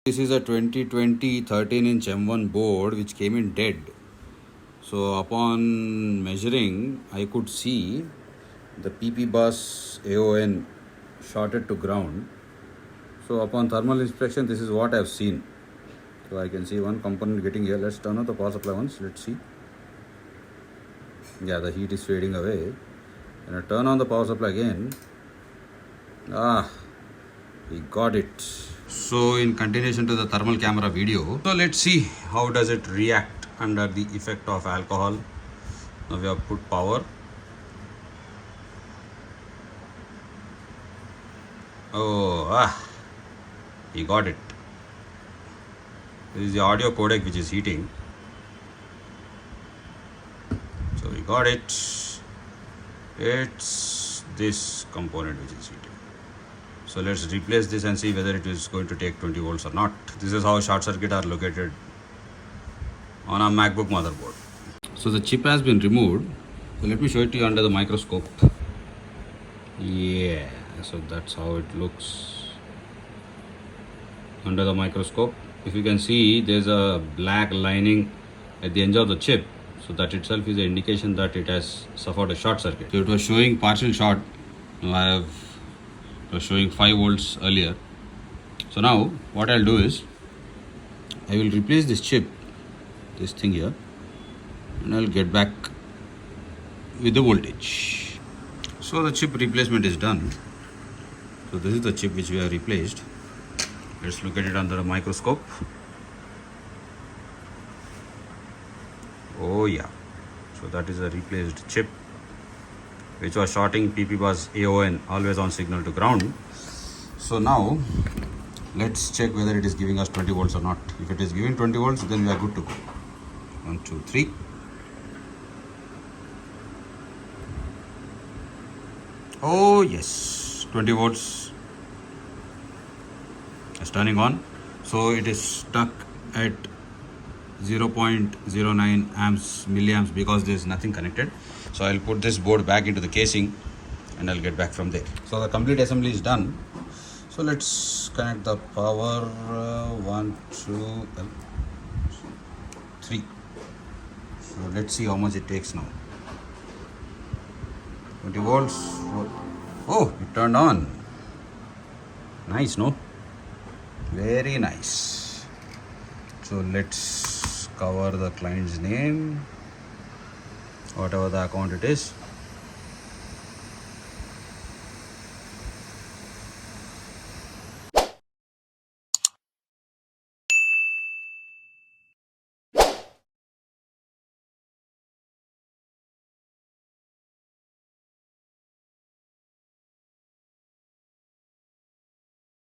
This is a 2020 13-inch M1 board which came in dead. So upon measuring, I could see the PP bus AON shorted to ground. So upon thermal inspection, this is what I have seen. So I can see one component getting here. Let's turn on the power supply once. Let's see. Yeah, the heat is fading away. And I turn on the power supply again. We got it. So in continuation to the thermal camera video, so let's see how does it react under the effect of alcohol. Now we have put power. We got it. This is the audio codec which is heating. So we got it. It's this component which is heating. So let's replace this and see whether it is going to take 20 volts or not. This is how short circuit are located on a MacBook motherboard. So the chip has been removed. So let me show it to you under the microscope. Yeah, so that's how it looks under the microscope. If you can see, there's a black lining at the edge of the chip. So that itself is an indication that it has suffered a short circuit. So it was showing partial short. Now it was showing 5 volts earlier. So now what I'll do is I will replace this chip, this thing here, and I'll get back with the voltage. So the chip replacement is done. So this is the chip which we have replaced. Let's look at it under a microscope. Oh yeah, so that is a replaced chip which was shorting PP bus AON, always on signal to ground. So now let's check whether it is giving us 20 volts or not. If it is giving 20 volts, then we are good to go. 1, 2, 3. Oh yes, 20 volts. It's turning on. So it is stuck at 0.09 amps milliamps because there is nothing connected. So I'll put this board back into the casing and I'll get back from there. So the complete assembly is done. So let's connect the power. 1, 2, 3. So let's see how much it takes now. 20 volts. Oh, it turned on. Nice, no? Very nice. So let's cover the client's name, whatever the account it is.